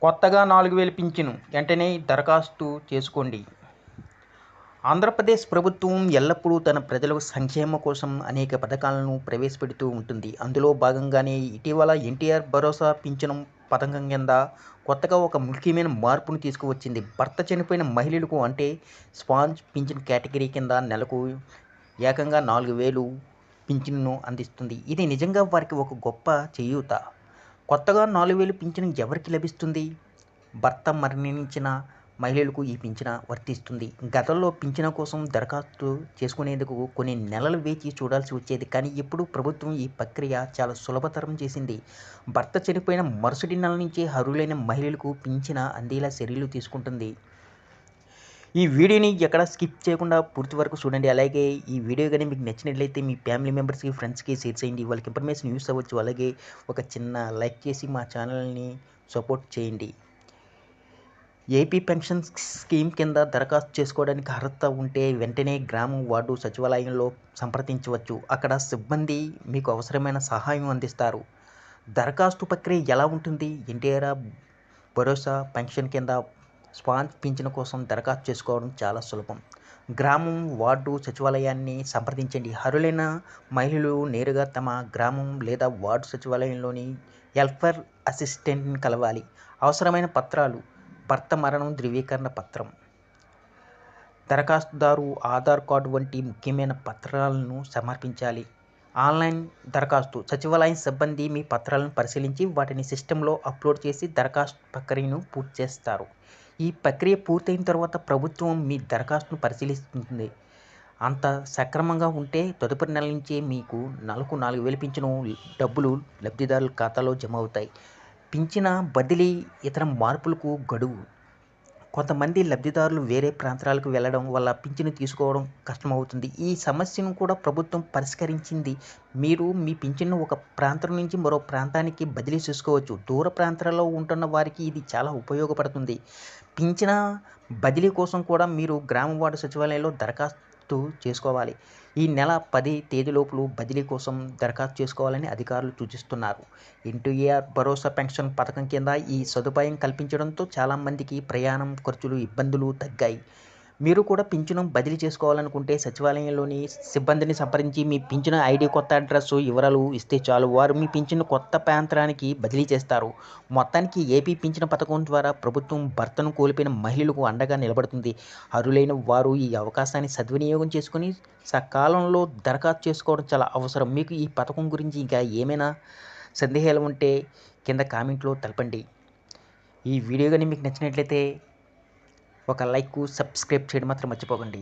కొత్తగా 4000 పింఛను వెంటనే దరఖాస్తు చేసుకోండి. ఆంధ్రప్రదేశ్ ప్రభుత్వం ఎల్లప్పుడూ తన ప్రజల సంక్షేమం కోసం అనేక పథకాలను ప్రవేశపెడుతూ ఉంటుంది. అందులో భాగంగానే ఇటీవల ఎన్టీఆర్ భరోసా పింఛను పథకం కింద కొత్తగా ఒక ముఖ్యమైన మార్పును తీసుకువచ్చింది. భర్త చనిపోయిన మహిళలకు అంటే స్పాంజ్ పింఛన్ కేటగిరీ కింద నెలకు ఏకంగా 4000 పింఛన్ను అందిస్తుంది. ఇది నిజంగా వారికి ఒక గొప్ప చేయూత. కొత్తగా 4000 పింఛను ఎవరికి లభిస్తుంది? భర్త మరణించిన మహిళలకు ఈ పింఛను వర్తిస్తుంది. గతంలో పింఛను కోసం దరఖాస్తు చేసుకునేందుకు కొన్ని నెలలు వేచి చూడాల్సి వచ్చేది. కానీ ఇప్పుడు ప్రభుత్వం ఈ ప్రక్రియ చాలా సులభతరం చేసింది. భర్త చనిపోయిన మరుసటి నెల నుంచి అర్హులైన మహిళలకు పింఛను అందేలా చర్యలు తీసుకుంటుంది. ఈ వీడియోని ఎక్కడ స్కిప్ చేయకుండా పూర్తి వరకు చూడండి. అలాగే ఈ వీడియో కానీ మీకు నచ్చినట్లయితే మీ ఫ్యామిలీ మెంబర్స్కి, ఫ్రెండ్స్కి షేర్ చేయండి. వాళ్ళకి ఇన్ఫర్మేషన్ యూస్ అవ్వచ్చు. అలాగే ఒక చిన్న లైక్ చేసి మా ఛానల్ని సపోర్ట్ చేయండి. ఏపీ పెన్షన్ స్కీమ్ కింద దరఖాస్తు చేసుకోవడానికి అర్హత ఉంటే వెంటనే గ్రామం, వార్డు సచివాలయంలో సంప్రదించవచ్చు. అక్కడ సిబ్బంది మీకు అవసరమైన సహాయం అందిస్తారు. దరఖాస్తు ప్రక్రియ ఎలా ఉంటుంది? ఎన్టీఆర్ భరోసా పెన్షన్ కింద స్పాంజ్ పింఛను కోసం దరఖాస్తు చేసుకోవడం చాలా సులభం. గ్రామం, వార్డు సచివాలయాన్ని సంప్రదించండి. అర్హులైన మహిళలు నేరుగా తమ గ్రామం లేదా వార్డు సచివాలయంలోని వెల్ఫేర్ అసిస్టెంట్ని కలవాలి. అవసరమైన పత్రాలు: భర్త మరణం ధృవీకరణ పత్రం, దరఖాస్తుదారు ఆధార్ కార్డు వంటి ముఖ్యమైన పత్రాలను సమర్పించాలి. ఆన్లైన్ దరఖాస్తు: సచివాలయం సిబ్బంది మీ పత్రాలను పరిశీలించి వాటిని సిస్టంలో అప్లోడ్ చేసి దరఖాస్తు ప్రక్రియను పూర్తి చేస్తారు. ఈ ప్రక్రియ పూర్తయిన తర్వాత ప్రభుత్వం మీ దరఖాస్తును పరిశీలిస్తుంది. అంత సక్రమంగా ఉంటే తదుపరి నెల నుంచే మీకు నెలకు 4000 పింఛను డబ్బులు లబ్ధిదారుల ఖాతాలో జమ అవుతాయి. పింఛను బదిలీ, ఇతర మార్పులకు గడువు: కొంతమంది లబ్ధిదారులు వేరే ప్రాంతాలకు వెళ్లడం వల్ల పింఛను తీసుకోవడం కష్టమవుతుంది. ఈ సమస్యను కూడా ప్రభుత్వం పరిష్కరించింది. మీరు మీ పింఛన్ను ఒక ప్రాంతం నుంచి మరో ప్రాంతానికి బదిలీ చేసుకోవచ్చు. దూర ప్రాంతాల్లో ఉంటున్న వారికి ఇది చాలా ఉపయోగపడుతుంది. పింఛను బదిలీ కోసం కూడా మీరు గ్రామ, వార్డు సచివాలయంలో దరఖాస్తు చేసుకోవాలి. ఈ నెల 10 తేదీలోపు బదిలీ కోసం దరఖాస్తు చేసుకోవాలని అధికారులు సూచిస్తున్నారు. ఎన్టీఆర్ భరోసా పెన్షన్ పథకం కింద ఈ సదుపాయం కల్పించడంతో చాలామందికి ప్రయాణం ఖర్చులు, ఇబ్బందులు తగ్గాయి. మీరు కూడా పింఛను బదిలీ చేసుకోవాలనుకుంటే సచివాలయంలోని సిబ్బందిని సంప్రదించి మీ పింఛను ఐడి, కొత్త అడ్రస్ వివరాలు ఇస్తే చాలు. వారు మీ పింఛను కొత్త ప్రాంతానికి బదిలీ చేస్తారు. మొత్తానికి ఏపీ పింఛను పథకం ద్వారా ప్రభుత్వం భర్తను కోల్పోయిన మహిళలకు అండగా నిలబడుతుంది. అర్హులైన వారు ఈ అవకాశాన్ని సద్వినియోగం చేసుకుని సకాలంలో దరఖాస్తు చేసుకోవడం చాలా అవసరం. మీకు ఈ పథకం గురించి ఇంకా ఏమైనా సందేహాలు ఉంటే కింద కామెంట్లో తెలపండి. ఈ వీడియో కానీ మీకు నచ్చినట్లయితే ఒక లైక్, సబ్స్క్రైబ్ చేయడం మాత్రం మర్చిపోకండి.